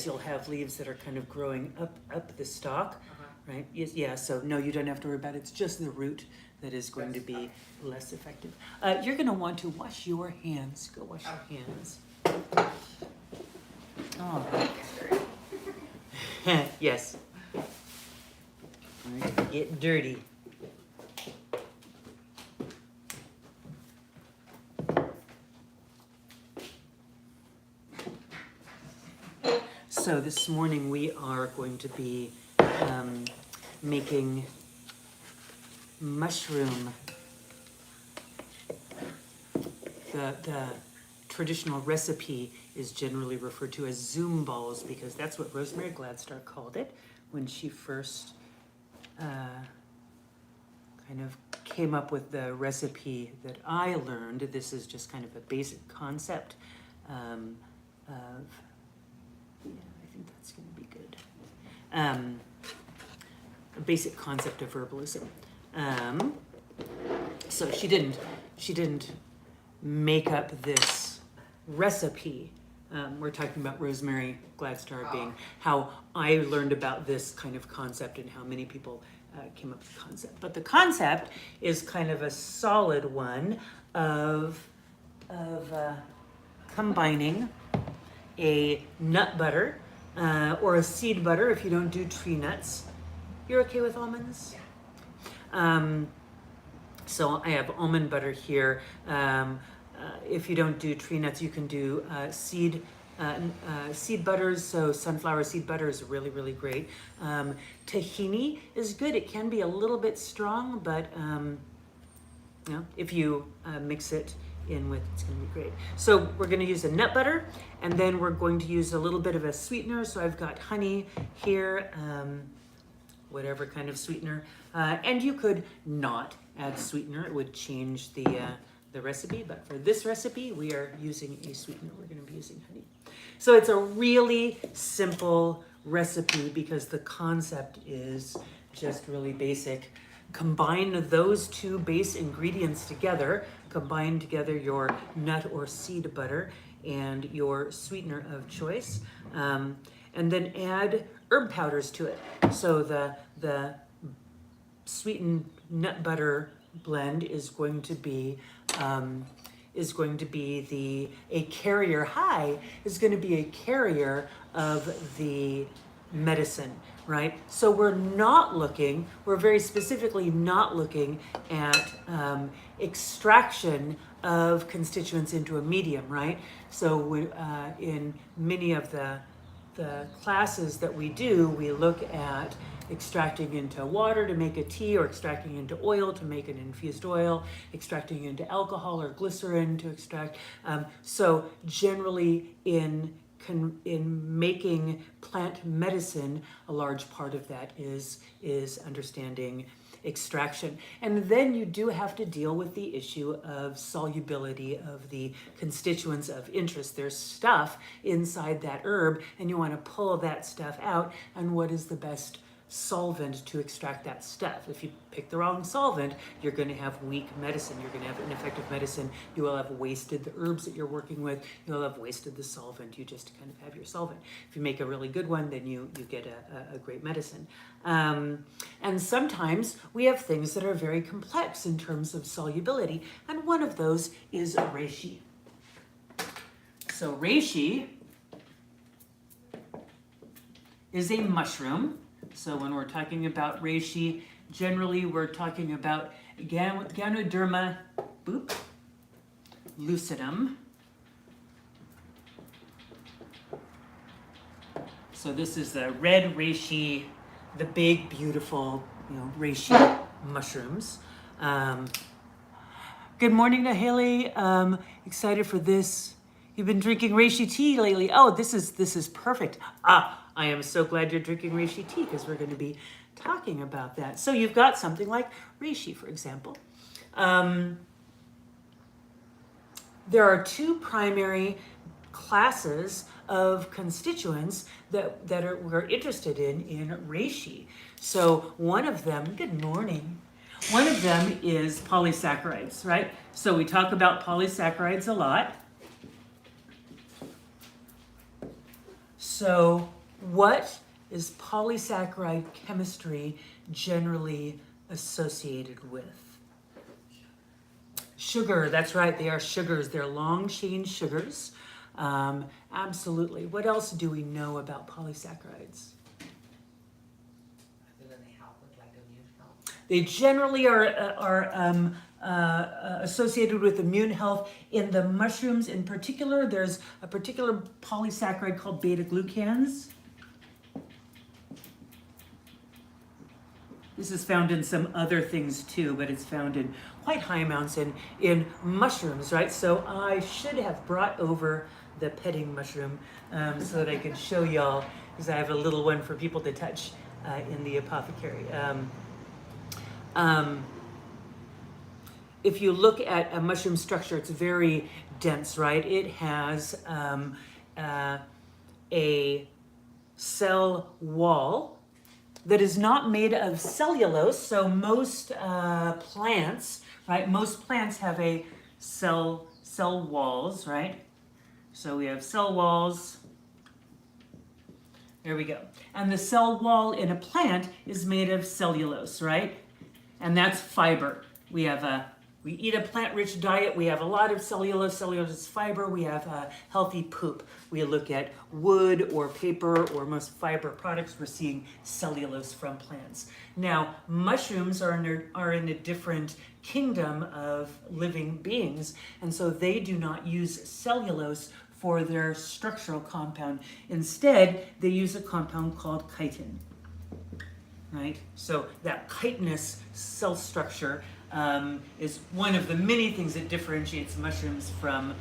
You'll have leaves that are kind of growing up the stalk, right? Yeah, so no, you don't have to worry about it. It's just the root that is going to be less effective. You're going to want to wash your hands. Go wash your hands. Oh, yes. All right, get dirty. So this morning we are going to be making mushroom. The traditional recipe is generally referred to as Zoom balls because that's what Rosemary Gladstar called it when she first kind of came up with the recipe that I learned. This is just kind of a basic concept of, yeah, I think that's going to be good. A basic concept of herbalism. So she didn't make up this recipe. We're talking about Rosemary Gladstar being how I learned about this kind of concept and how many people came up with the concept. But the concept is kind of a solid one of combining a nut butter or a seed butter if you don't do tree nuts. You're okay with almonds? So I have almond butter here. If you don't do tree nuts, you can do seed butters. So sunflower seed butter is really, really great. Tahini is good. It can be a little bit strong, but you know, if you mix it in with, it's going to be great. So we're going to use a nut butter, and then we're going to use a little bit of a sweetener. So I've got honey here, whatever kind of sweetener, and you could not add sweetener. It would change the recipe, but for this recipe, we are using a sweetener. We're going to be using honey. So it's a really simple recipe because the concept is just really basic. Combine those two base ingredients together. Combine together your nut or seed butter and your sweetener of choice, and then add herb powders to it. So the sweetened nut butter blend is going to be a carrier. High is going to be a carrier of the medicine, right? So we're very specifically not looking at extraction of constituents into a medium, right? So in many of the classes that we do, we look at extracting into water to make a tea, or extracting into oil to make an infused oil, extracting into alcohol or glycerin to extract. So generally in making plant medicine, a large part of that is understanding extraction. And then you do have to deal with the issue of solubility of the constituents of interest. There's stuff inside that herb, and you want to pull that stuff out, and what is the best solvent to extract that stuff. If you pick the wrong solvent, you're going to have weak medicine. You're going to have ineffective medicine. You will have wasted the herbs that you're working with. You'll have wasted the solvent. You just kind of have your solvent. If you make a really good one, then you get a great medicine. And sometimes we have things that are very complex in terms of solubility, and one of those is reishi. So reishi is a mushroom. So when we're talking about reishi, generally we're talking about Ganoderma lucidum. So this is the red reishi, the big, beautiful, reishi mushrooms. Good morning to Haley. Excited for this. You've been drinking reishi tea lately. Oh, this is perfect. I am so glad you're drinking reishi tea because we're going to be talking about that. So you've got something like reishi, for example. There are two primary classes of constituents that we're interested in reishi. So one of them, good morning. One of them is polysaccharides, right? So we talk about polysaccharides a lot. So what is polysaccharide chemistry generally associated with? Sugar, that's right, they are sugars. They're long chain sugars. Absolutely. What else do we know about polysaccharides? They help with like immune health. They generally are associated with immune health. In the mushrooms in particular, there's a particular polysaccharide called beta-glucans. This is found in some other things too, but it's found in quite high amounts in mushrooms, right? So I should have brought over the petting mushroom so that I could show y'all, because I have a little one for people to touch in the apothecary. If you look at a mushroom structure, it's very dense, right? It has a cell wall that is not made of cellulose. So most plants, right? Most plants have a cell walls, right? So we have cell walls. There we go. And the cell wall in a plant is made of cellulose, right? And that's fiber. We eat a plant-rich diet. We have a lot of cellulose. Cellulose is fiber. We have healthy poop. We look at wood or paper or most fiber products. We're seeing cellulose from plants. Now, mushrooms are in a different kingdom of living beings, and so they do not use cellulose for their structural compound. Instead, they use a compound called chitin, right? So that chitinous cell structure is one of the many things that differentiates mushrooms from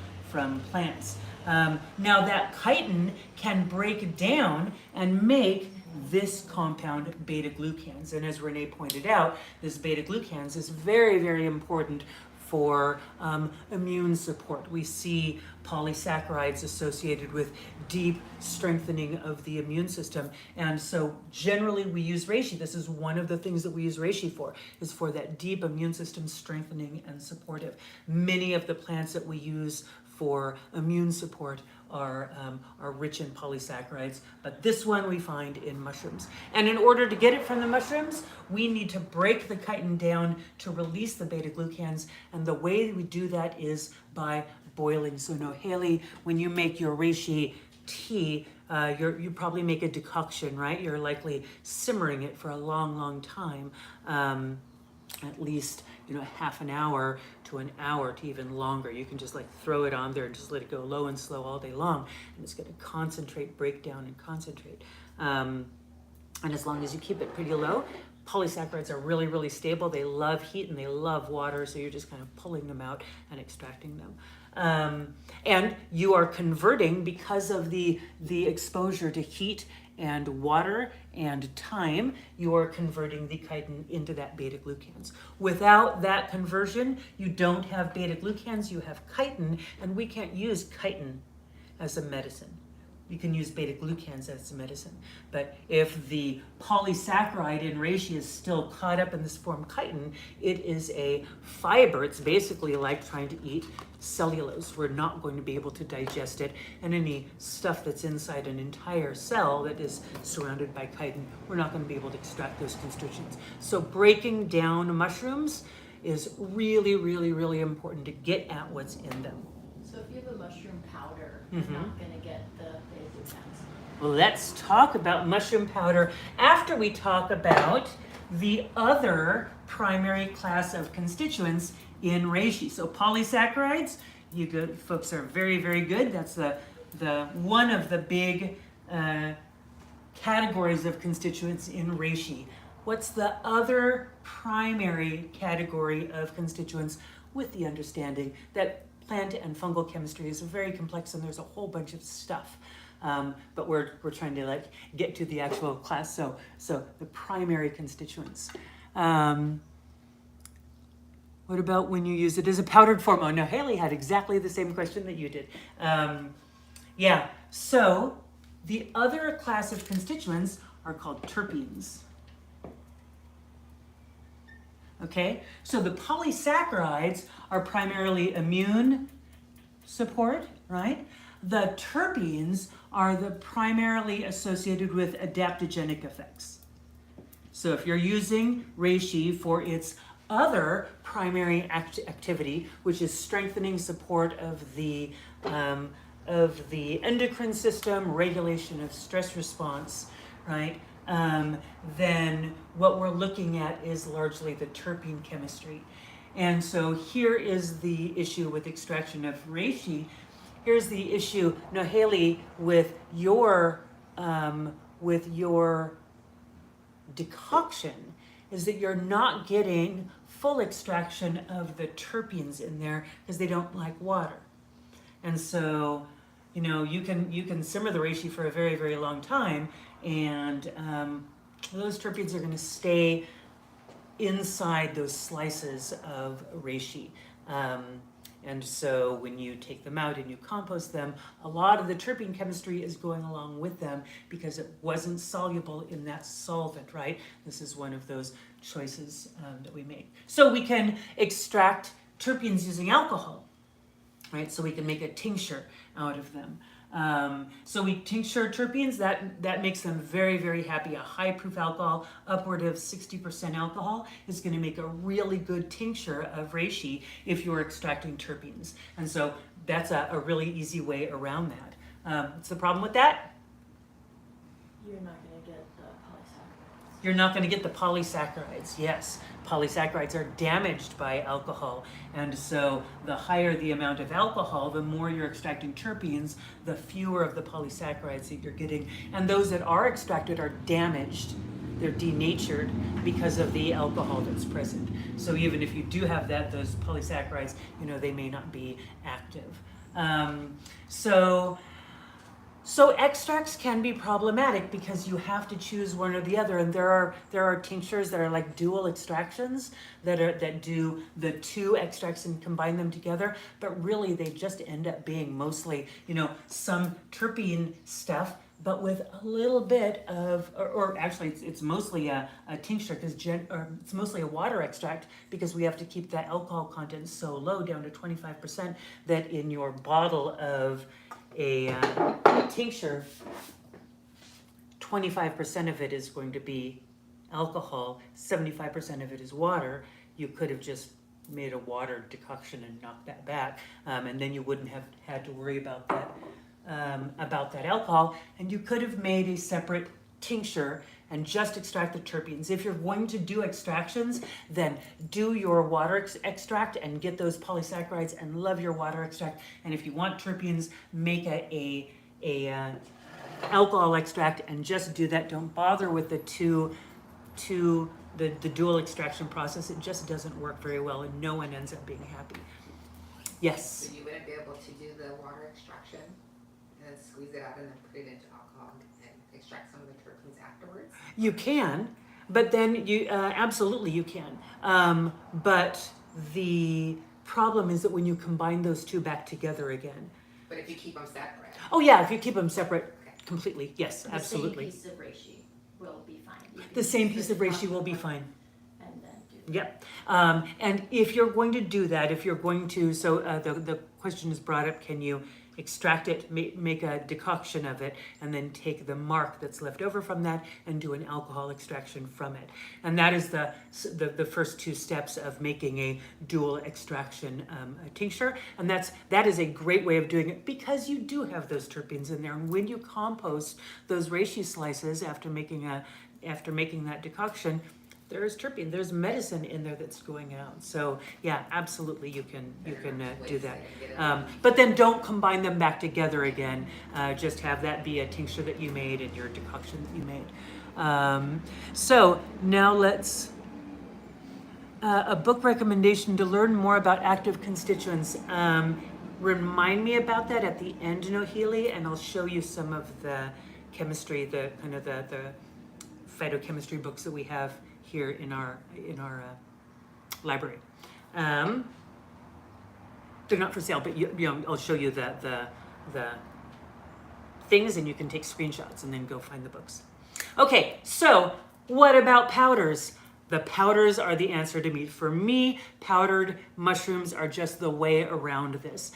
plants. Now that chitin can break down and make this compound beta-glucans. And as Renee pointed out, this beta-glucans is very, very important for immune support. We see polysaccharides associated with deep strengthening of the immune system. And so generally we use reishi. This is one of the things that we use reishi for, is for that deep immune system strengthening and supportive. Many of the plants that we use for immune support are rich in polysaccharides, but this one we find in mushrooms. And in order to get it from the mushrooms, we need to break the chitin down to release the beta-glucans, and the way we do that is by boiling. So no, Haley, when you make your reishi tea, you probably make a decoction, right? You're likely simmering it for a long, long time, at least half an hour to an hour to even longer. You can just like throw it on there and just let it go low and slow all day long, and it's going to concentrate, break down, and concentrate. And as long as you keep it pretty low, polysaccharides are really, really stable. They love heat and they love water, so you're just kind of pulling them out and extracting them. And you are converting, because of the exposure to heat and water and time, you are converting the chitin into that beta-glucans. Without that conversion, you don't have beta-glucans, you have chitin, and we can't use chitin as a medicine. You can use beta-glucans as a medicine. But if the polysaccharide in reishi is still caught up in this form chitin, it is a fiber. It's basically like trying to eat cellulose. We're not going to be able to digest it. And any stuff that's inside an entire cell that is surrounded by chitin, we're not going to be able to extract those constituents. So breaking down mushrooms is really, really, really important to get at what's in them. So if you have a mushroom powder, you're not going to get the beta-glucans. Well, let's talk about mushroom powder after we talk about the other primary class of constituents in reishi. So polysaccharides, you good folks are very, very good. That's the one of the big categories of constituents in reishi. What's the other primary category of constituents, with the understanding that plant and fungal chemistry is very complex and there's a whole bunch of stuff. But we're trying to get to the actual class. So the primary constituents. What about when you use it as a powdered form? Oh no, Haley had exactly the same question that you did. Yeah, so the other class of constituents are called terpenes. Okay, so the polysaccharides are primarily immune support, right? The terpenes are the primarily associated with adaptogenic effects. So if you're using reishi for its other primary activity, which is strengthening support of the endocrine system, regulation of stress response, right? Then what we're looking at is largely the terpene chemistry. And so here is the issue with extraction of reishi. Here's the issue, Noheli, with your decoction, is that you're not getting full extraction of the terpenes in there because they don't like water. And so, you know, you can simmer the reishi for a very, very long time, and those terpenes are going to stay inside those slices of reishi. And so when you take them out and you compost them, a lot of the terpene chemistry is going along with them because it wasn't soluble in that solvent, right? This is one of those choices that we make. So we can extract terpenes using alcohol, right? So we can make a tincture out of them. So we tincture terpenes, that makes them very, very happy. A high proof alcohol, upward of 60% alcohol, is going to make a really good tincture of reishi if you're extracting terpenes. And so that's a really easy way around that. What's the problem with that? You're not going to get the polysaccharides. You're not going to get the polysaccharides, yes. Polysaccharides are damaged by alcohol, and so the higher the amount of alcohol, the more you're extracting terpenes, the fewer of the polysaccharides that you're getting. And those that are extracted are damaged. They're denatured because of the alcohol that's present. So even if you do have those polysaccharides, you know, they may not be active. So extracts can be problematic because you have to choose one or the other, and there are tinctures that are like dual extractions that do the two extracts and combine them together, but really they just end up being mostly, you know, some terpene stuff, but with a little bit of, or actually it's mostly a tincture it's mostly a water extract because we have to keep that alcohol content so low, down to 25%, that in your bottle of a tincture, 25% of it is going to be alcohol, 75% of it is water. You could have just made a water decoction and knocked that back, and then you wouldn't have had to worry about that alcohol, and you could have made a separate tincture and just extract the terpenes. If you're going to do extractions, then do your water extract and get those polysaccharides and love your water extract. And if you want terpenes, make a alcohol extract and just do that. Don't bother with the the dual extraction process. It just doesn't work very well, and no one ends up being happy. Yes? So you wouldn't be able to do the water extraction and then squeeze it out and then put it into alcohol and extract some of the terpenes afterwards? You can, but then you absolutely you can. But the problem is that when you combine those two back together again. But if you keep them separate? Oh yeah, if you keep them separate, Okay. completely, yes, absolutely. The same piece of reishi will be fine. You can The same use piece it of reishi on will be one fine. And then do. Yep. And if you're going to do that, if you're going to, so the question is brought up, can you extract it, make a decoction of it, and then take the mark that's left over from that and do an alcohol extraction from it. And that is the first two steps of making a dual extraction tincture. And that is a great way of doing it because you do have those terpenes in there. And when you compost those reishi slices after making that decoction, there's terpene, there's medicine in there that's going out. So yeah, absolutely you can do that. But then don't combine them back together again. Just have that be a tincture that you made and your decoction that you made. So now let's, a book recommendation to learn more about active constituents. Remind me about that at the end, Noheli, and I'll show you some of the chemistry, the phytochemistry books that we have here in our library. They're not for sale, but I'll show you the things, and you can take screenshots and then go find the books. Okay, so what about powders? The powders are the answer to meat. For me, powdered mushrooms are just the way around this.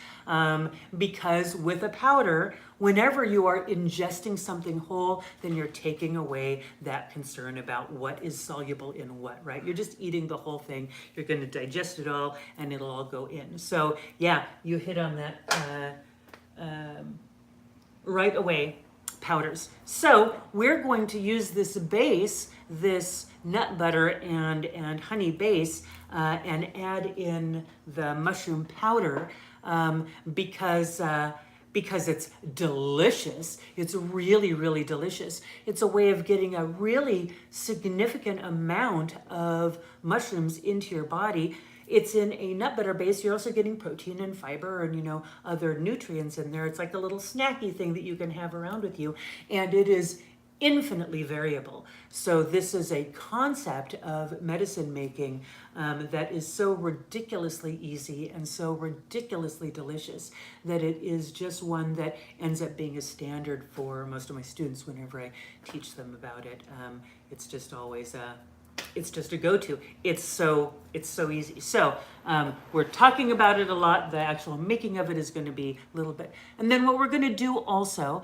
Because with a powder, whenever you are ingesting something whole, then you're taking away that concern about what is soluble in what, right? You're just eating the whole thing. You're going to digest it all and it'll all go in. So yeah, you hit on that right away, powders. So we're going to use this base, this nut butter and honey base, and add in the mushroom powder because it's delicious. It's really, really delicious. It's a way of getting a really significant amount of mushrooms into your body. It's in a nut butter base. You're also getting protein and fiber and, you know, other nutrients in there. It's like a little snacky thing that you can have around with you. And it is infinitely variable. So this is a concept of medicine making that is so ridiculously easy and so ridiculously delicious that it is just one that ends up being a standard for most of my students whenever I teach them about it. It's just always it's just a go-to. It's so easy. So we're talking about it a lot. The actual making of it is going to be a little bit. And then what we're going to do also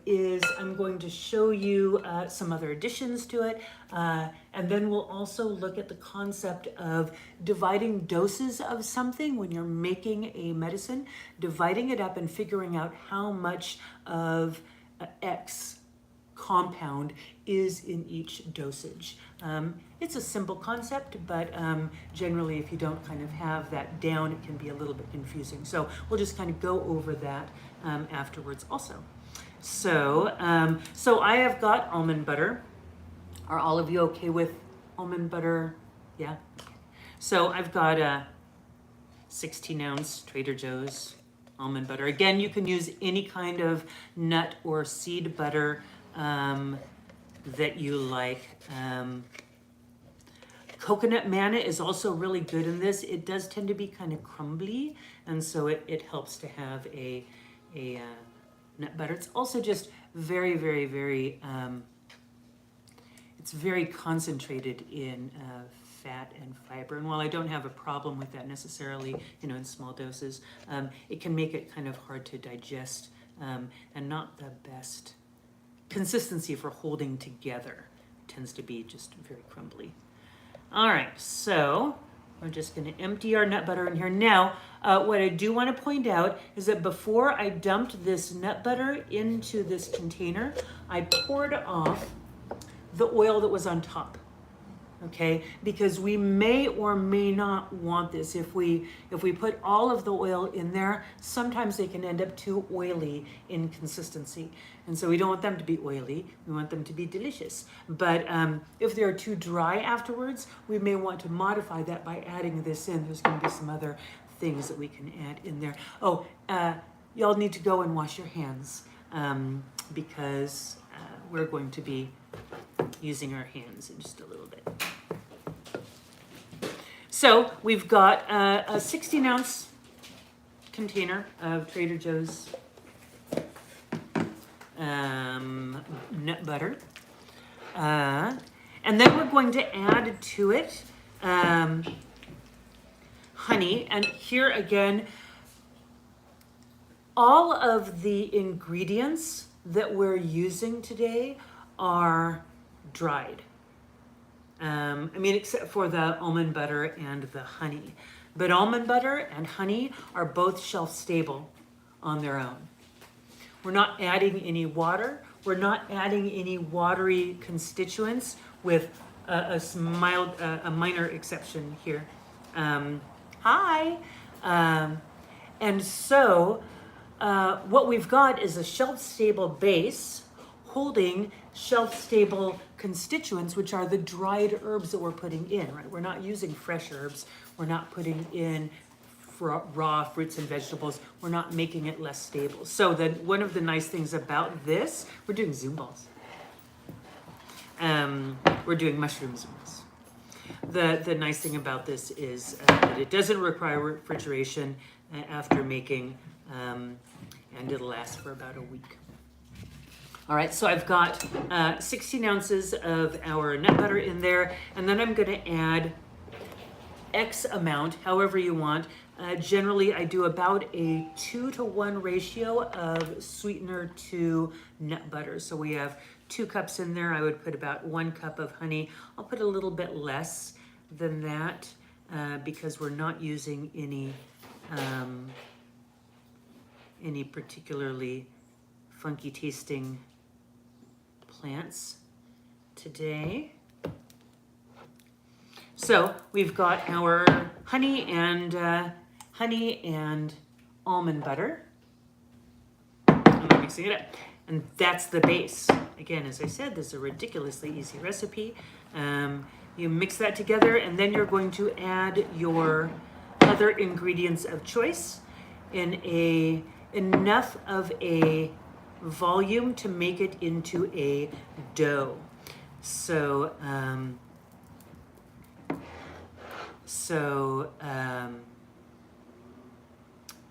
is I'm going to show you some other additions to it. And then we'll also look at the concept of dividing doses of something when you're making a medicine, dividing it up and figuring out how much of X compound is in each dosage. It's a simple concept, but generally if you don't kind of have that down, it can be a little bit confusing. So we'll just kind of go over that afterwards also. So I have got almond butter. Are all of you okay with almond butter? Yeah. So I've got a 16-ounce Trader Joe's almond butter. Again, you can use any kind of nut or seed butter that you like. Coconut manna is also really good in this. It does tend to be kind of crumbly, and so it helps to have a nut butter. It's also just very, very, very, it's very concentrated in fat and fiber. And while I don't have a problem with that necessarily, you know, in small doses, it can make it kind of hard to digest and not the best consistency for holding together. It tends to be just very crumbly. All right, so we're just going to empty our nut butter in here. Now, what I do want to point out is that before I dumped this nut butter into this container, I poured off the oil that was on top. Okay, because we may or may not want this. If we put all of the oil in there, sometimes they can end up too oily in consistency. And so we don't want them to be oily, we want them to be delicious. But if they're too dry afterwards, we may want to modify that by adding this in. There's going to be some other things that we can add in there. Oh, y'all need to go and wash your hands because we're going to be using our hands in just a little bit. So we've got a 16-ounce container of Trader Joe's nut butter. And then we're going to add to it honey. And here again, all of the ingredients that we're using today are dried. I mean, except for the almond butter and the honey. But almond butter and honey are both shelf stable on their own. We're not adding any water. We're not adding any watery constituents with a minor exception here. Hi. And so what we've got is a shelf stable base holding shelf-stable constituents, which are the dried herbs that we're putting in, right? We're not using fresh herbs. We're not putting in raw fruits and vegetables. We're not making it less stable. So one of the nice things about this, we're doing Zoom balls. We're doing mushroom Zooms. The nice thing about this is that it doesn't require refrigeration after making, and it'll last for about a week. All right, so I've got 16 ounces of our nut butter in there, and then I'm gonna add X amount, however you want. Generally, I do about a 2-to-1 ratio of sweetener to nut butter. So we have 2 cups in there. I would put about 1 cup of honey. I'll put a little bit less than that because we're not using any particularly funky tasting plants today. So we've got our honey and almond butter. And I'm mixing it up. And that's the base. Again, as I said, this is a ridiculously easy recipe. You mix that together, and then you're going to add your other ingredients of choice in enough of a volume to make it into a dough. So,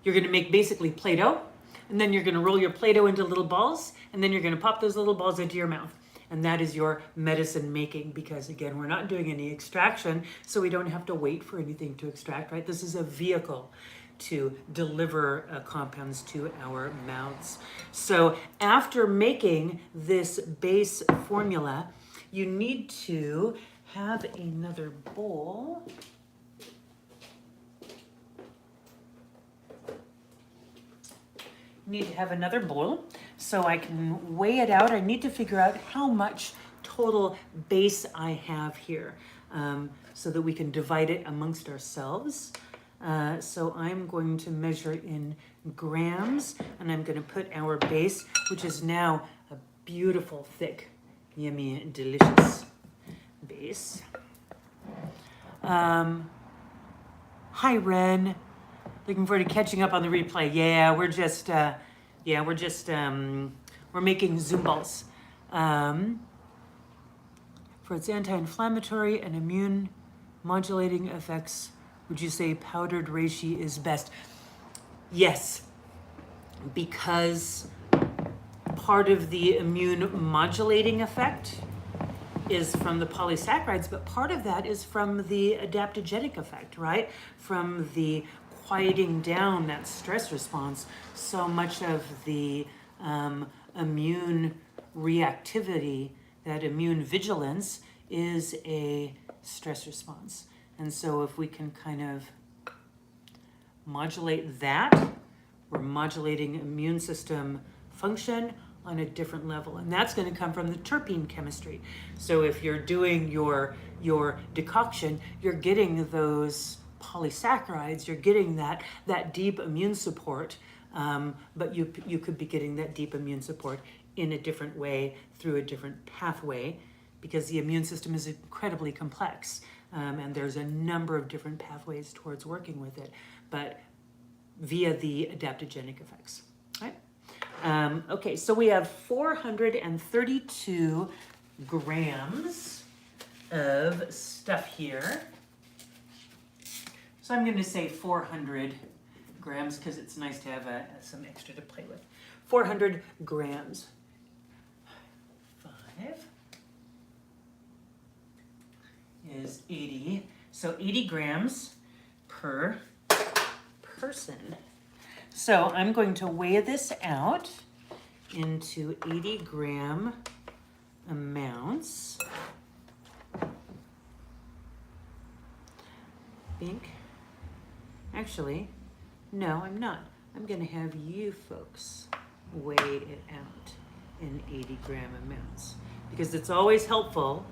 you're going to make basically Play-Doh, and then you're going to roll your Play-Doh into little balls, and then you're going to pop those little balls into your mouth. And that is your medicine making, because again, we're not doing any extraction, so we don't have to wait for anything to extract, right? This is a vehicle to deliver compounds to our mouths. So after making this base formula, you need to have another bowl. Need to have another bowl so I can weigh it out. I need to figure out how much total base I have here so that we can divide it amongst ourselves. So I'm going to measure in grams, and I'm going to put our base, which is now a beautiful, thick, yummy, delicious base. Hi, Ren. Looking forward to catching up on the replay. Yeah, we're making Zoom balls. For its anti-inflammatory and immune modulating effects, would you say powdered reishi is best? Yes, because part of the immune modulating effect is from the polysaccharides, but part of that is from the adaptogenic effect, right? From the quieting down that stress response. So much of the immune reactivity, that immune vigilance, is a stress response. And so if we can kind of modulate that, we're modulating immune system function on a different level. And that's going to come from the terpene chemistry. So if you're doing your decoction, you're getting those polysaccharides, you're getting that deep immune support, but you could be getting that deep immune support in a different way through a different pathway, because the immune system is incredibly complex, and there's a number of different pathways towards working with it, but via the adaptogenic effects, right? Okay, so we have 432 grams of stuff here. So I'm going to say 400 grams because it's nice to have some extra to play with. 400 grams. 5 is 80. So 80 grams per person. So I'm going to weigh this out into 80 gram amounts. Actually, no, I'm not. I'm going to have you folks weigh it out in 80 gram amounts, because it's always helpful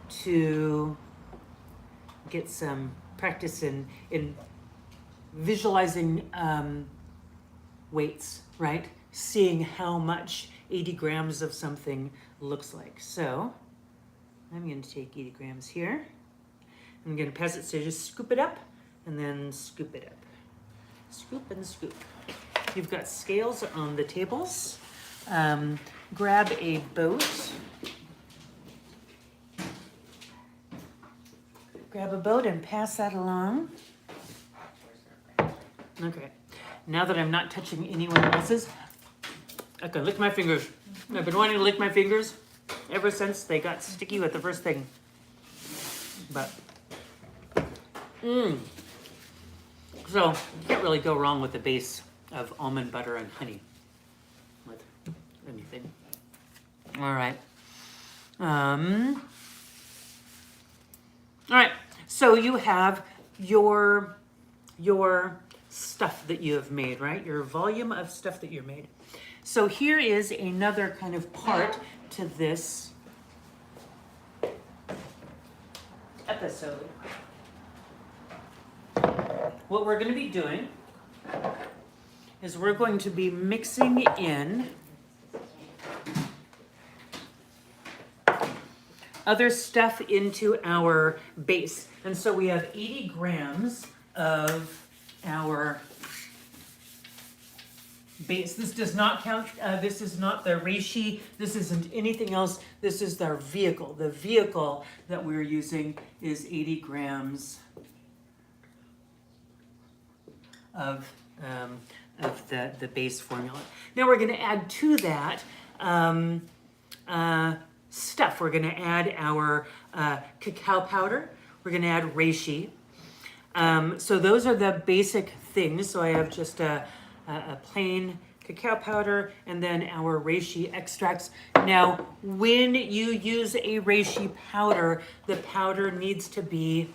to get some practice in visualizing weights, right? Seeing how much 80 grams of something looks like. So I'm going to take 80 grams here. I'm going to pass it, so just scoop it up and then scoop it up. Scoop and scoop. You've got scales on the tables. Grab a boat. Grab a boat and pass that along. Okay. Now that I'm not touching anyone else's, I can lick my fingers. I've been wanting to lick my fingers ever since they got sticky with the first thing. But, so you can't really go wrong with the base of almond butter and honey with anything. All right. All right. So you have your stuff that you have made, right? Your volume of stuff that you made. So here is another kind of part to this episode. What we're going to be doing is we're going to be mixing in other stuff into our base. And so we have 80 grams of our base. This does not count, this is not the reishi, this isn't anything else, this is our vehicle. The vehicle that we're using is 80 grams of the base formula. Now we're going to add to that stuff. We're going to add our cacao powder. We're going to add reishi. So those are the basic things. So I have just a plain cacao powder and then our reishi extracts. Now, when you use a reishi powder, the powder needs to be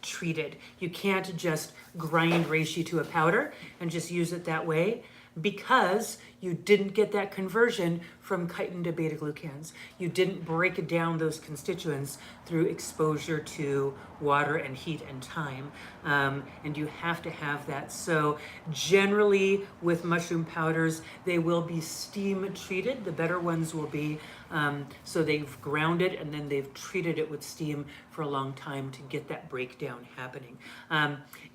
treated. You can't just grind reishi to a powder and just use it that way, because you didn't get that conversion from chitin to beta glucans. You didn't break down those constituents through exposure to water and heat and time. And you have to have that. So generally with mushroom powders, they will be steam treated. The better ones will be, so they've ground it and then they've treated it with steam for a long time to get that breakdown happening.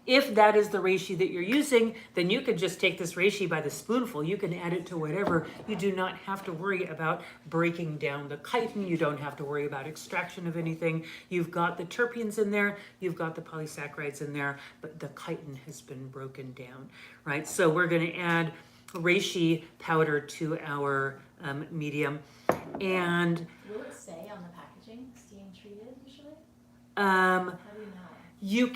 If that is the reishi that you're using, then you could just take this reishi by the spoonful. You can add it to whatever. You do not have to worry about breaking down the chitin. You don't have to worry about extraction of anything. You've got the terpenes in there. You've got the polysaccharides in there, but the chitin has been broken down, right? So we're going to add reishi powder to our medium. And will it say on the packaging steam treated usually? How do you know? you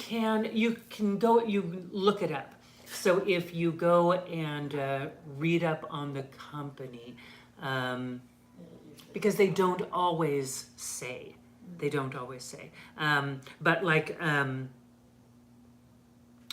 can go, you look it up. So if you go and read up on the company, because they don't always say. They don't always say. But like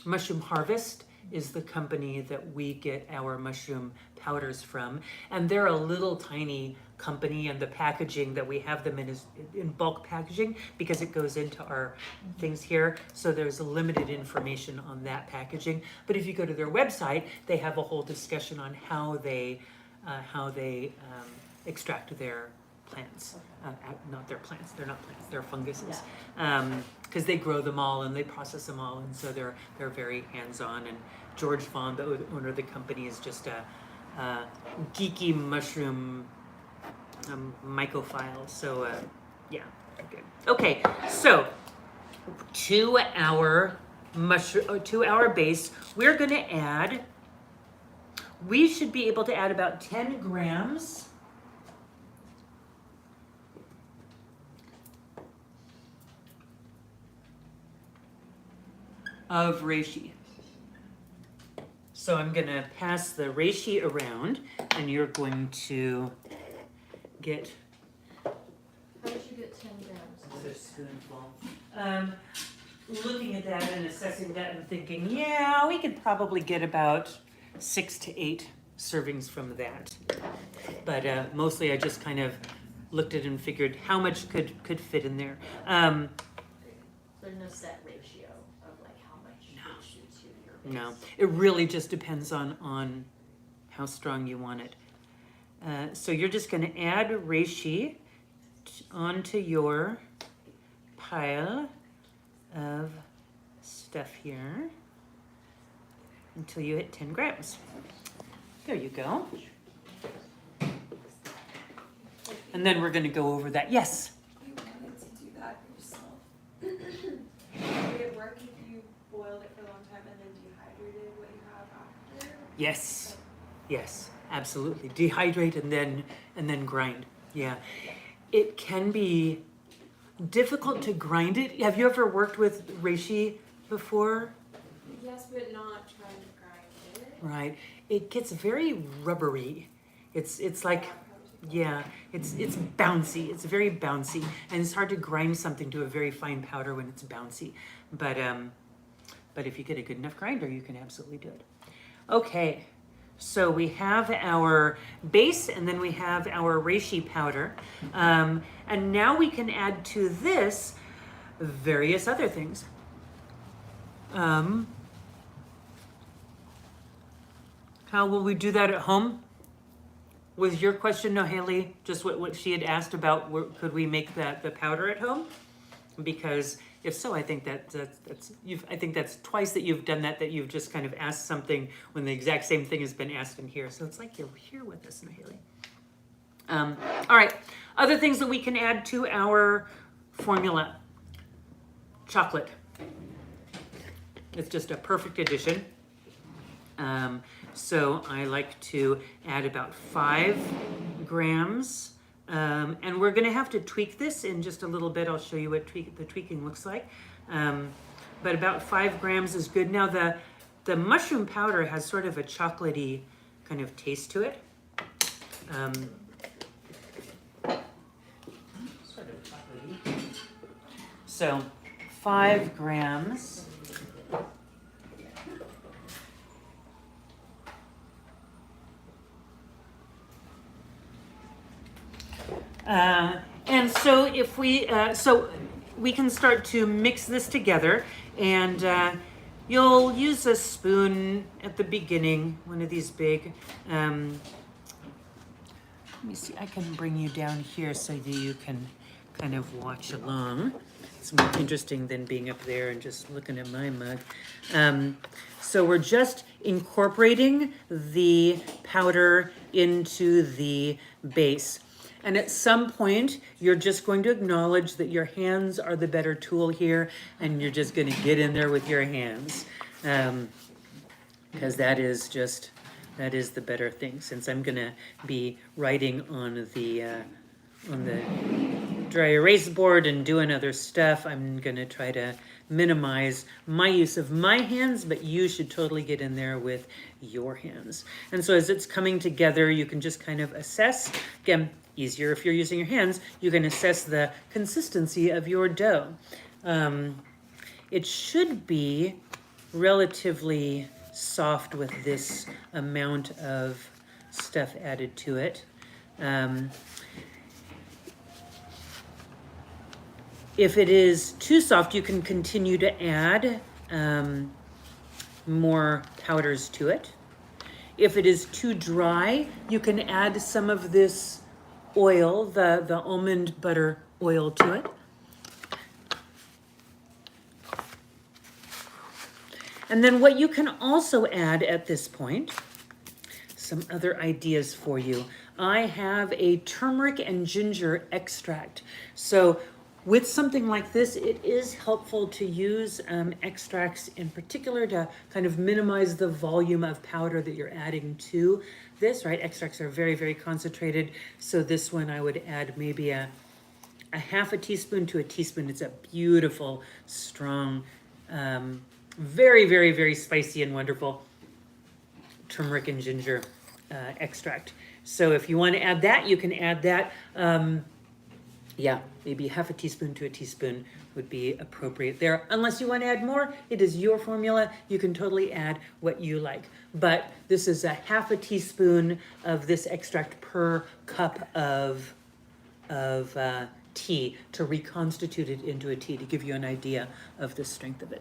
Mushroom Harvest is the company that we get our mushroom powders from. And they're a little tiny company, and the packaging that we have them in is in bulk packaging because it goes into our things here. So there's limited information on that packaging. But if you go to their website, they have a whole discussion on how they extract their plants. Not their plants, they're not plants, they're funguses. Because they grow them all and they process them all, and so they're very hands-on. And George Vaughn, the owner of the company, is just a geeky mushroom mycophile. So yeah, good. Okay, so to our base, we're going to add. We should be able to add about 10 grams of reishi. So I'm going to pass the reishi around, and you're going to get. How did you get 10 grams? A spoonful. Looking at that and assessing that and thinking, yeah, we could probably get about 6 to 8 servings from that. But mostly I just kind of looked at it and figured how much could fit in there. There's no set ratio of like how much you shoot to your base. No, it really just depends on how strong you want it. So you're just going to add reishi onto your pile of stuff here until you hit 10 grams. There you go. And then we're going to go over that. Yes? You wanted to do that yourself. Would it work if you boiled it for a long time and then dehydrated what you have after? Yes. Yes, absolutely. Dehydrate and then and then grind. Yeah. It can be difficult to grind it. Have you ever worked with reishi before? Yes, but not trying to grind it. Right. It gets very rubbery. It's like, yeah, it's bouncy. It's very bouncy, and it's hard to grind something to a very fine powder when it's bouncy. But if you get a good enough grinder, you can absolutely do it. Okay. So we have our base, and then we have our reishi powder. And now we can add to this various other things. How will we do that at home? Was your question, Noheli, just what she had asked about, could we make the powder at home? Because if so, I think I think that's twice that you've done that you've just kind of asked something when the exact same thing has been asked in here. So it's like you're here with us, Noheli. All right, other things that we can add to our formula. Chocolate. It's just a perfect addition. So I like to add about 5 grams. And we're gonna have to tweak this in just a little bit. I'll show you what the tweaking looks like. But about 5 grams is good. Now the mushroom powder has sort of a chocolatey kind of taste to it. Sort of chocolatey. So 5 grams. And so if we, so we can start to mix this together, and you'll use a spoon at the beginning, one of these big, let me see, I can bring you down here so that you can kind of watch along. It's more interesting than being up there and just looking at my mug. So we're just incorporating the powder into the base. And at some point, you're just going to acknowledge that your hands are the better tool here, and you're just going to get in there with your hands. Because that is the better thing. Since I'm going to be writing on the dry erase board and doing other stuff, I'm going to try to minimize my use of my hands, but you should totally get in there with your hands. And so as it's coming together, you can just kind of assess. Again, easier if you're using your hands, you can assess the consistency of your dough. It should be relatively soft with this amount of stuff added to it. If it is too soft, you can continue to add more powders to it. If it is too dry, you can add some of this oil, the almond butter oil, to it. And then what you can also add at this point, some other ideas for you. I have a turmeric and ginger extract. So with something like this, it is helpful to use extracts in particular to kind of minimize the volume of powder that you're adding to this, right? Extracts are very, very concentrated. So this one I would add maybe a half a teaspoon to a teaspoon. It's a beautiful, strong, very, very, very spicy and wonderful turmeric and ginger extract. So if you want to add that, you can add that. Yeah, maybe half a teaspoon to a teaspoon would be appropriate there. Unless you want to add more, it is your formula. You can totally add what you like. But this is a half a teaspoon of this extract per cup of tea to reconstitute it into a tea to give you an idea of the strength of it.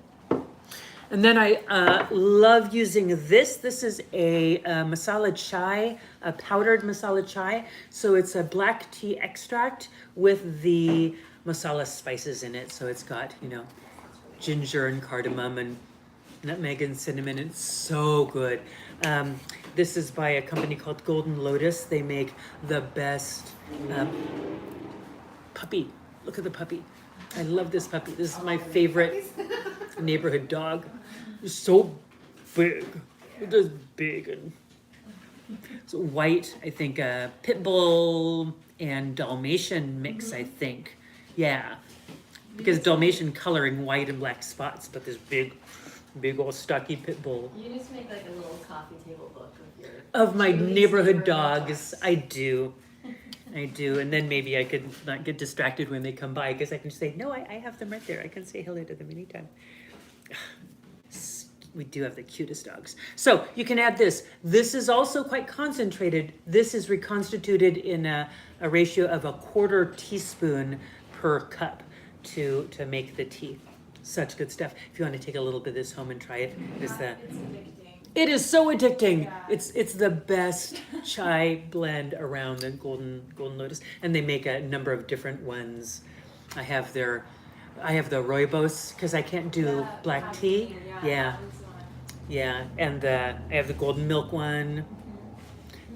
And then I love using this. This is a masala chai, a powdered masala chai. So it's a black tea extract with the masala spices in it. So it's got, you know, ginger and cardamom and nutmeg and cinnamon. It's so good. This is by a company called Golden Lotus. They make the best puppy. Look at the puppy. I love this puppy. This is my favorite neighborhood dog. It's so big. It is big and So white, I think, Pit Bull and Dalmatian mix, I think. Yeah. Because Dalmatian coloring white and black spots, but this big old stocky Pit Bull. You just make like a little coffee table book Of my Julie's neighborhood neighborhood dogs. dogs. I do. I do. And then maybe I could not get distracted when they come by because I can just say, no, I have them right there. I can say hello to them anytime. We do have the cutest dogs. So you can add this. This is also quite concentrated. This is reconstituted in a ratio of 1/4 teaspoon per cup to make the tea. Such good stuff. If you want to take a little bit of this home and try it, It's addicting. it is so addicting. Yeah. It's the best chai blend around, the golden lotus, and they make a number of different ones. I have the rooibos because I can't do black tea. Yeah. Yeah, and I have the golden milk one,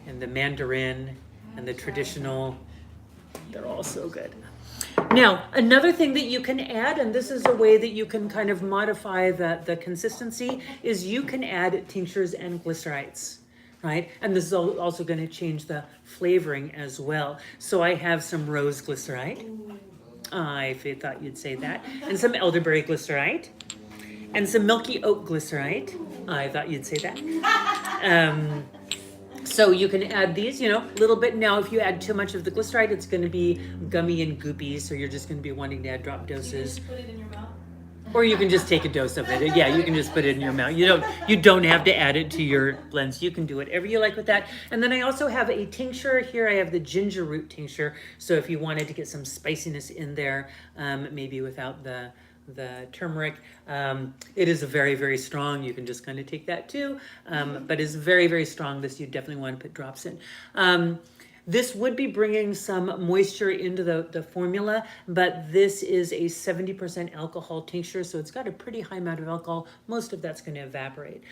and the mandarin, and the traditional. They're all so good. Now, another thing that you can add, and this is a way that you can kind of modify the consistency, is you can add tinctures and glycerites, right? And this is also going to change the flavoring as well. So I have some rose glycerite. I thought you'd say that. And some elderberry glycerite. And some milky oat glycerite. I thought you'd say that. So you can add these, a little bit. Now, if you add too much of the glycerite, it's going to be gummy and goopy. So you're just going to be wanting to add drop doses. You put it in your mouth. Or you can just take a dose of it. Yeah, you can just put it in your mouth. You don't have to add it to your blends. You can do whatever you like with that. And then I also have a tincture here. I have the ginger root tincture. So if you wanted to get some spiciness in there, maybe without the turmeric, it is very, very strong. You can just kind of take that too, but it's very, very strong. This you definitely want to put drops in. This would be bringing some moisture into the formula, but this is a 70% alcohol tincture, so it's got a pretty high amount of alcohol. Most of that's going to evaporate.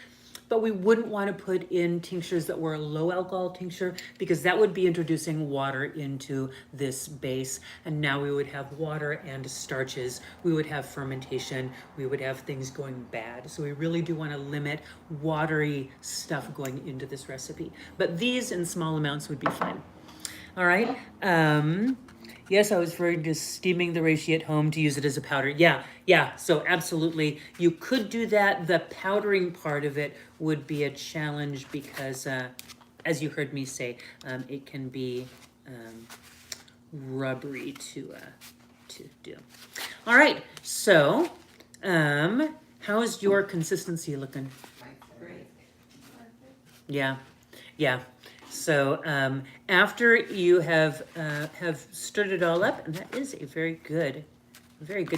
But we wouldn't want to put in tinctures that were a low alcohol tincture because that would be introducing water into this base. And now we would have water and starches. We would have fermentation. We would have things going bad. So we really do want to limit watery stuff going into this recipe. But these in small amounts would be fine. All right. Yes, I was referring to steaming the reishi at home to use it as a powder. Yeah. So absolutely, you could do that. The powdering part of it would be a challenge because, as you heard me say, it can be rubbery to do. All right. So, how's your consistency looking? Great. Yeah. So after you have stirred it all up, and that is a very good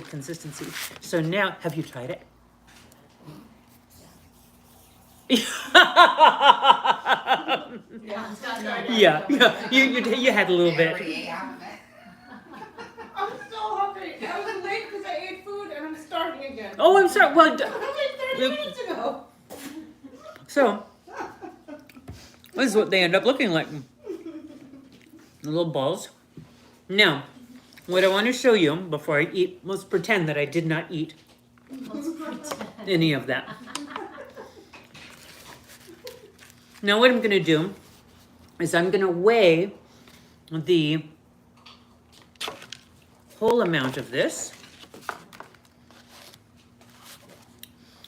consistency. So now, have you tried it? Yeah. You had a little bit. Yeah. I'm so hungry. I was late because I ate food and I'm starving again. Oh, I'm sorry. Well, That was like 30 minutes ago. so this is what they end up looking like. The little balls. Now, what I want to show you before I eat, let's pretend that I did not eat any of that. Now what I'm going to do is I'm going to weigh the whole amount of this.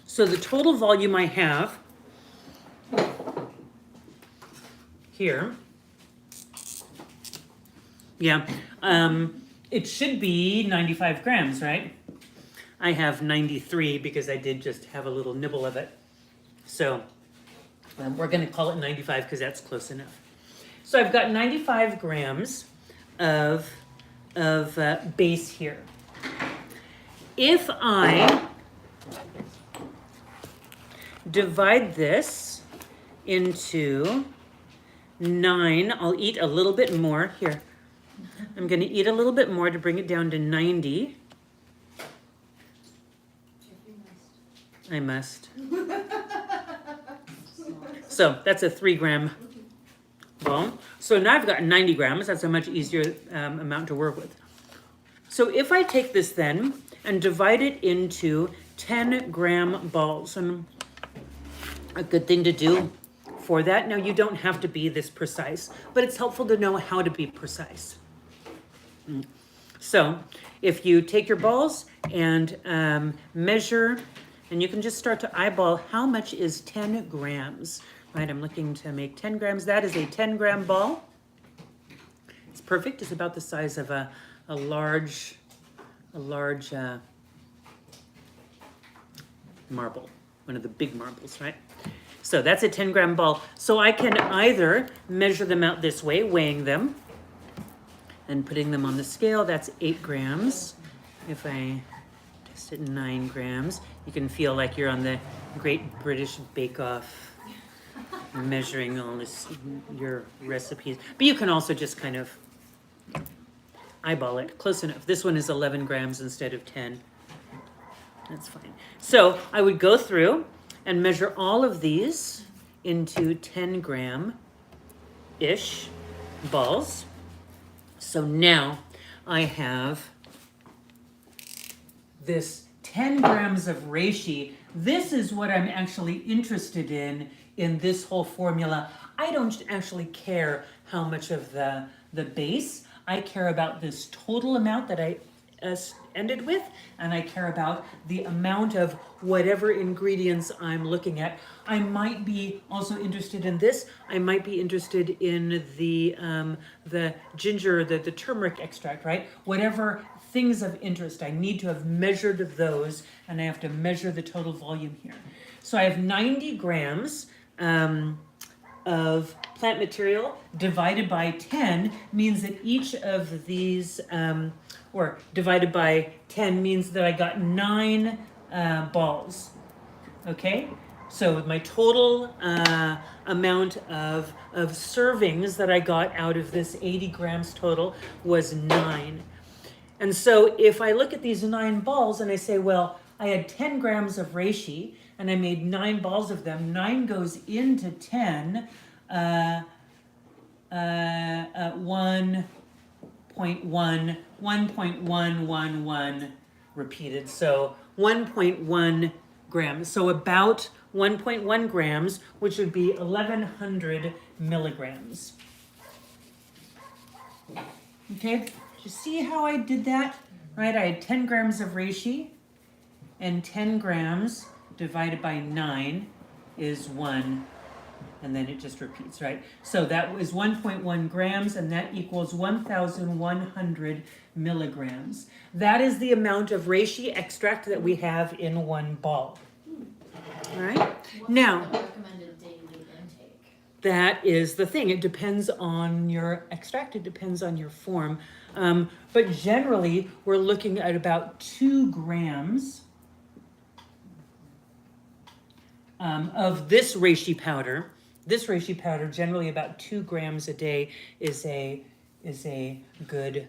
So the total volume I have here, it should be 95 grams, right? I have 93 because I did just have a little nibble of it. So we're going to call it 95 because that's close enough. So I've got 95 grams of base here. If I divide this into 9, I'll eat a little bit more. Here, I'm going to eat a little bit more to bring it down to 90. I must. So that's a 3 gram ball. So now I've got 90 grams. That's a much easier amount to work with. So if I take this then and divide it into 10 gram balls, and a good thing to do for that. Now, you don't have to be this precise, but it's helpful to know how to be precise. So if you take your balls and measure, and you can just start to eyeball how much is 10 grams, right? I'm looking to make 10 grams. That is a 10-gram ball. It's perfect. It's about the size of a large marble, one of the big marbles, right? So that's a 10-gram ball. So I can either measure them out this way, weighing them, and putting them on the scale. That's 8 grams. If I test it 9 grams, you can feel like you're on the Great British Bake Off, measuring all this, your recipes. But you can also just kind of eyeball it close enough. This one is 11 grams instead of 10. That's fine. So I would go through and measure all of these into 10-gram-ish balls. So now I have this 10 grams of reishi. This is what I'm actually interested in this whole formula. I don't actually care how much of the base. I care about this total amount that I ended with, and I care about the amount of whatever ingredients I'm looking at. I might be also interested in this. I might be interested in the ginger, the turmeric extract, right? Whatever things of interest, I need to have measured those, and I have to measure the total volume here. So I have 90 grams of plant material divided by 10 means that each of these, or divided by 10 means that I got 9 balls. Okay, so my total amount of servings that I got out of this 80 grams total was 9. And so if I look at these 9 balls and I say, well, I had 10 grams of reishi and I made 9 balls of them, 9 goes into 10, 1.1 repeated, so 1.1 grams. So about 1.1 grams, which would be 1,100 milligrams. Okay, did you see how I did that? Right, I had 10 grams of reishi, and 10 grams divided by 9 is 1. And then it just repeats, right? So that was 1.1 grams, and that equals 1,100 milligrams. That is the amount of reishi extract that we have in one ball. All right? What's Now, the recommended daily intake? that is the thing. It depends on your extract. It depends on your form. But generally, we're looking at about 2 grams of this reishi powder. This reishi powder, generally about 2 grams a day, is a good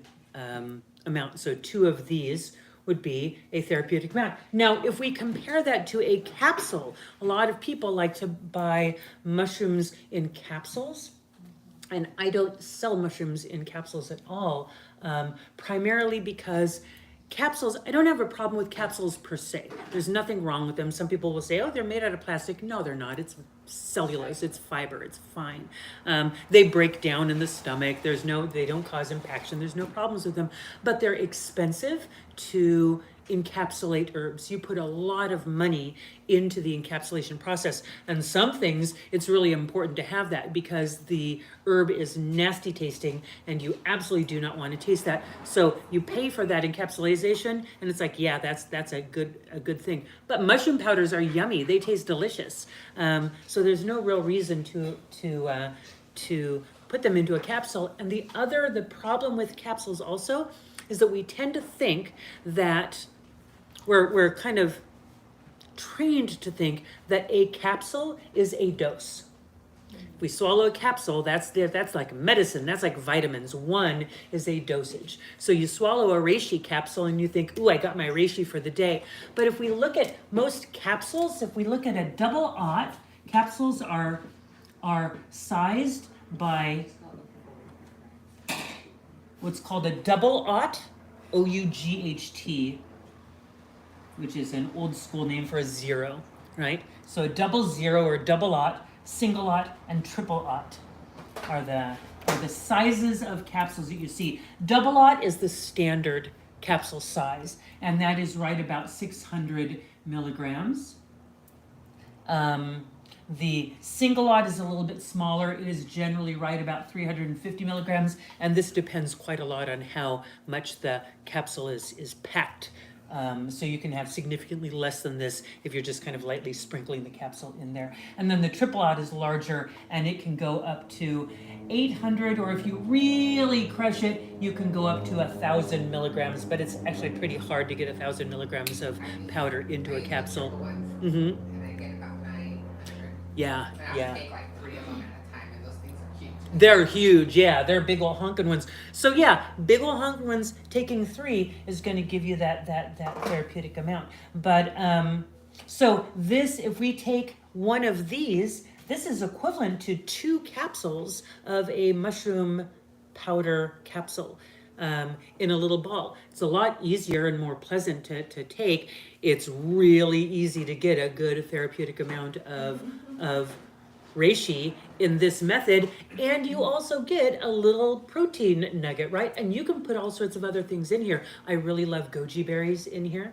amount. So 2 of these would be a therapeutic amount. Now, if we compare that to a capsule, a lot of people like to buy mushrooms in capsules, and I don't sell mushrooms in capsules at all, primarily because capsules, I don't have a problem with capsules per se. There's nothing wrong with them. Some people will say, oh, they're made out of plastic. No, they're not. It's cellulose, it's fiber, it's fine. They break down in the stomach. They don't cause impaction. There's no problems with them, but they're expensive to encapsulate herbs. You put a lot of money into the encapsulation process, and some things it's really important to have that because the herb is nasty tasting and you absolutely do not want to taste that. So you pay for that encapsulation, and it's like, yeah, that's a good thing. But mushroom powders are yummy. They taste delicious. So there's no real reason to put them into a capsule. And the problem with capsules also is that we tend to think that we're kind of trained to think that a capsule is a dose. If we swallow a capsule, that's like medicine, that's like vitamins. 1 is a dosage. So you swallow a reishi capsule and you think, ooh, I got my reishi for the day. But if we look at most capsules, if we look at a double aught, capsules are sized by what's called a double aught, OUGHT, which is an old school name for a 0, right? So a double 0 or double aught single aught, and triple aught are the sizes of capsules that you see. Double aught is the standard capsule size, and that is right about 600 milligrams. The single aught is a little bit smaller. It is generally right about 350 milligrams, and this depends quite a lot on how much the capsule is packed. So you can have significantly less than this if you're just kind of lightly sprinkling the capsule in there. And then the triple aught is larger, and it can go up to 800, or if you really crush it, you can go up to 1,000 milligrams, but it's actually pretty hard to get 1,000 milligrams of powder into a capsule. And I get about 900. Yeah, And I yeah. take like 3 of them at a time, and those things are huge. They're huge, yeah. They're big ol' honkin' ones. So yeah, big ol' honkin' ones, taking 3 is going to give you that therapeutic amount. But so this, if we take one of these, this is equivalent to 2 capsules of a mushroom powder capsule in a little ball. It's a lot easier and more pleasant to take. It's really easy to get a good therapeutic amount of reishi in this method, and you also get a little protein nugget, right? And you can put all sorts of other things in here. I really love goji berries in here.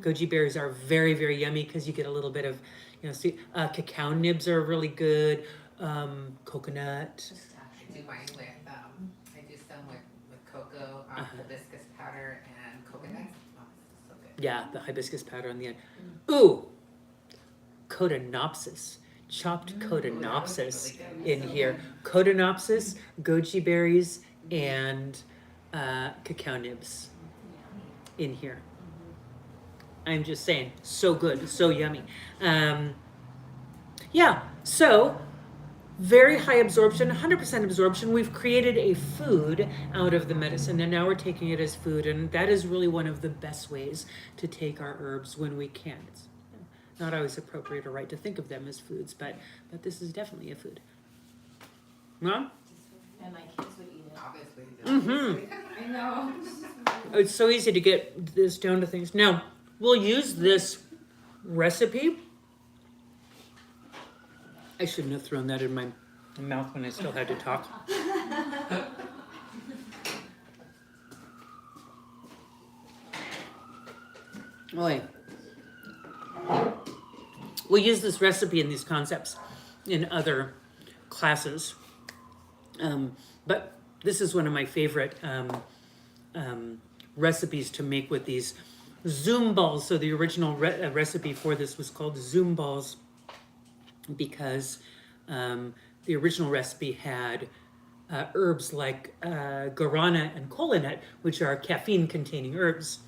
Goji berries are very, very yummy because you get a little bit of, cacao nibs are really good. Coconut. I do mine with, I do some with cocoa, hibiscus powder, and coconut. Oh, it's so good. Yeah, the hibiscus powder on the end. Ooh, Cotinopsis. Chopped Cotinopsis in here. Cotinopsis, goji berries, and cacao nibs in here. I'm just saying, so good, so yummy. Yeah, so very high absorption, 100% absorption. We've created a food out of the medicine, and now we're taking it as food, and that is really one of the best ways to take our herbs when we can. It's not always appropriate or right to think of them as foods, but this is definitely a food. Mom? And my kids would eat it. Obviously. I know. It's so easy to get this down to things. Now, we'll use this recipe. I shouldn't have thrown that in my mouth when I still had to talk. Oy. We'll use this recipe and these concepts in other classes. But this is one of my favorite recipes to make with these Zoom balls. So the original recipe for this was called Zoom balls because the original recipe had herbs like guarana and kola nut, which are caffeine-containing herbs.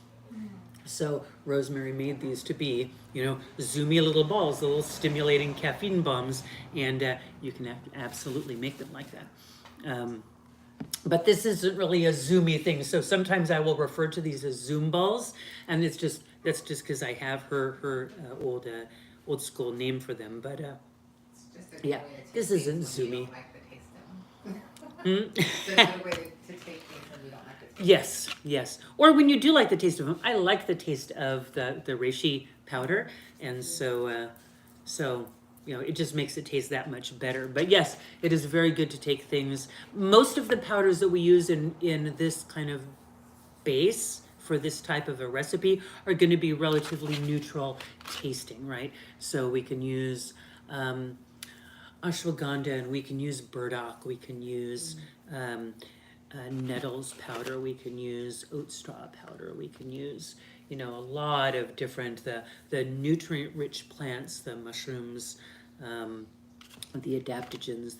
So Rosemary made these to be, zoomy little balls, little stimulating caffeine bombs, and you can absolutely make them like that. But this isn't really a zoomy thing. So sometimes I will refer to these as Zoom balls, and that's just because I have her old school name for them. But It's just a good yeah, way to take this things isn't when you zoomy. don't like the taste of them. It's a good way to take things when you don't like the taste. Yes. Or when you do like the taste of them. I like the taste of the reishi powder, and so it just makes it taste that much better. But yes, it is very good to take things. Most of the powders that we use in this kind of base for this type of a recipe are going to be relatively neutral tasting, right? So we can use ashwagandha, and we can use burdock, we can use nettles powder, we can use oat straw powder, we can use a lot of different the nutrient rich plants, the mushrooms, the adaptogens,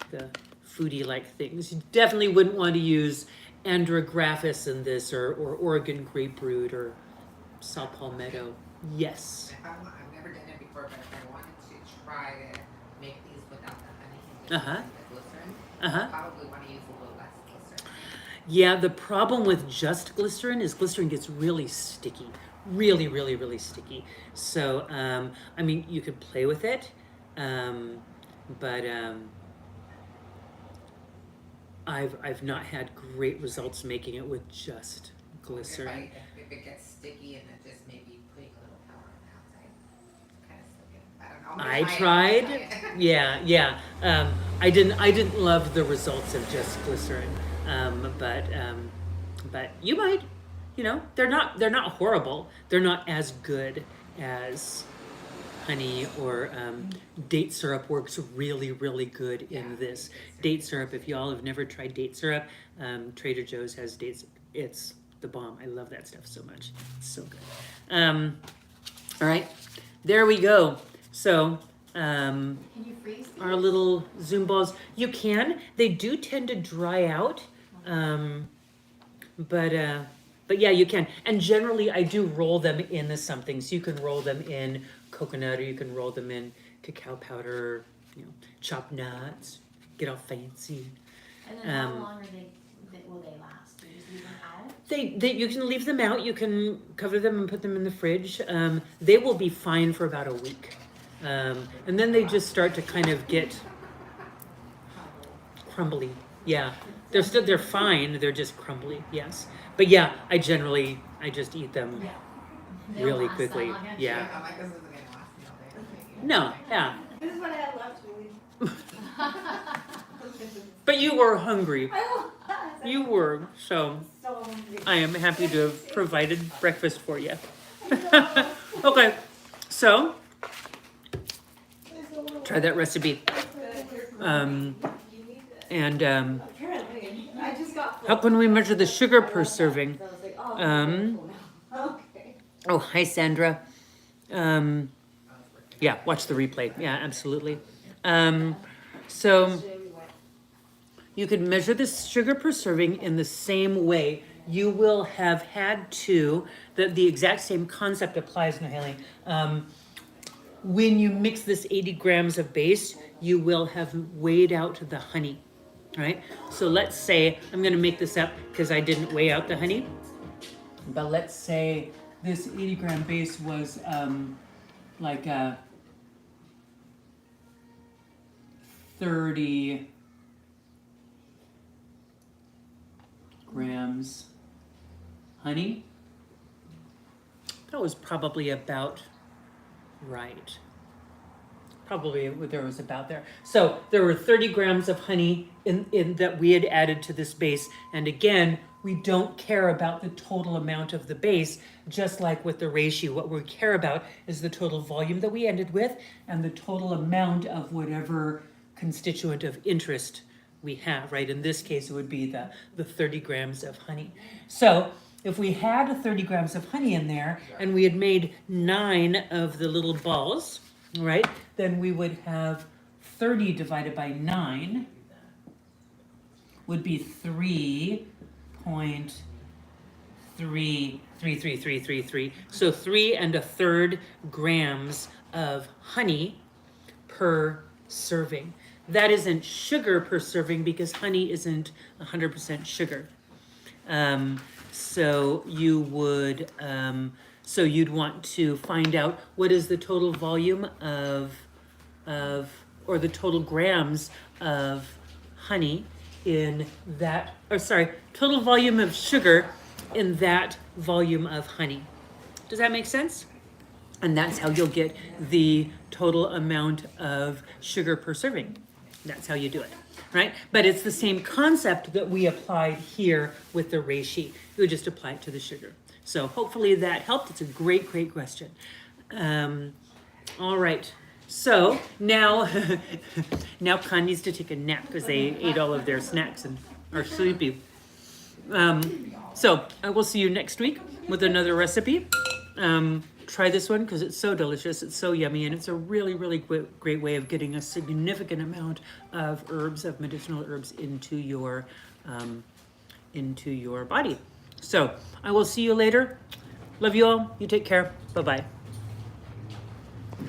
the foodie like things. You definitely wouldn't want to use andrographis in this, or Oregon grapefruit, or saw palmetto. Yes. I've never done it before, but if I wanted to try to make these without the honey and just the glycerin, I probably want to use a little less glycerin. Yeah, the problem with just glycerin is glycerin gets really sticky. Really, really, really sticky. So, you could play with it, but I've not had great results making it with just glycerin. If it gets sticky and it just maybe putting a little powder on the outside, kind of still good. I don't know. I'm gonna I try it. tried. Yeah. I didn't love the results of just glycerin. But you might. You know, they're not horrible. They're not as good as honey or date syrup works really, really good in this. Date syrup, if y'all have never tried date syrup, Trader Joe's has dates. It's the bomb. I love that stuff so much. It's so good. All right, there we go. So Can you freeze these? our little Zoom balls, you can. They do tend to dry out, but yeah, you can. And generally, I do roll them into something. So you can roll them in coconut, or you can roll them in cacao powder, you know, chopped nuts, get all fancy. And then how long will they last? Do you just leave them out? They you can leave them out. You can cover them and put them in the fridge. They will be fine for about a week, and then they just start to kind of get crumbly. Yeah, they're fine. They're just crumbly. Yes, but yeah, I just eat them Yeah. They don't really last that quickly. long, actually. Yeah. I'm like, this isn't gonna last me all day. No. Yeah. This is what I had left, Julie. But you were hungry. I was. You were, so So hungry. I am happy to have provided breakfast for you. I know. Okay, so There's a little- try that recipe. Um, You need it. and Apparently, I just got. how can we measure the sugar per serving? I was like, oh, Um, okay. Oh, hi Sandra. Yeah, watch the replay. Yeah, absolutely. So you could measure the sugar per serving in the same way. You will have had to, the exact same concept applies, Noheli. When you mix this 80 grams of base, you will have weighed out the honey, right? So let's say, I'm gonna make this up because I didn't weigh out the honey, but let's say this 80 gram base was like 30 grams honey. That was probably about right. Probably there was about there. So there were 30 grams of honey in that we had added to this base. And again, we don't care about the total amount of the base, just like with the reishi. What we care about is the total volume that we ended with and the total amount of whatever constituent of interest we have, right? In this case, it would be the 30 grams of honey. So if we had 30 grams of honey in there and we had made 9 of the little balls, right, then we would have 30 divided by 9 would be 3.33333. So 3 1/3 grams of honey per serving. That isn't sugar per serving because honey isn't 100% sugar. So you would, so you'd want to find out what is the total volume of, or the total grams of honey in that, or sorry, total volume of sugar in that volume of honey. Does that make sense? And that's how you'll get the total amount of sugar per serving. That's how you do it, right? But it's the same concept that we applied here with the reishi. You would just apply it to the sugar. So hopefully that helped. It's a great, great question. All right. So now, now Khan needs to take a nap because they ate all of their snacks and are sleepy. So I will see you next week with another recipe. Try this one because it's so delicious, it's so yummy, and it's a really, really great way of getting a significant amount of herbs, of medicinal herbs into your body. So I will see you later. Love you all. You take care. Bye-bye.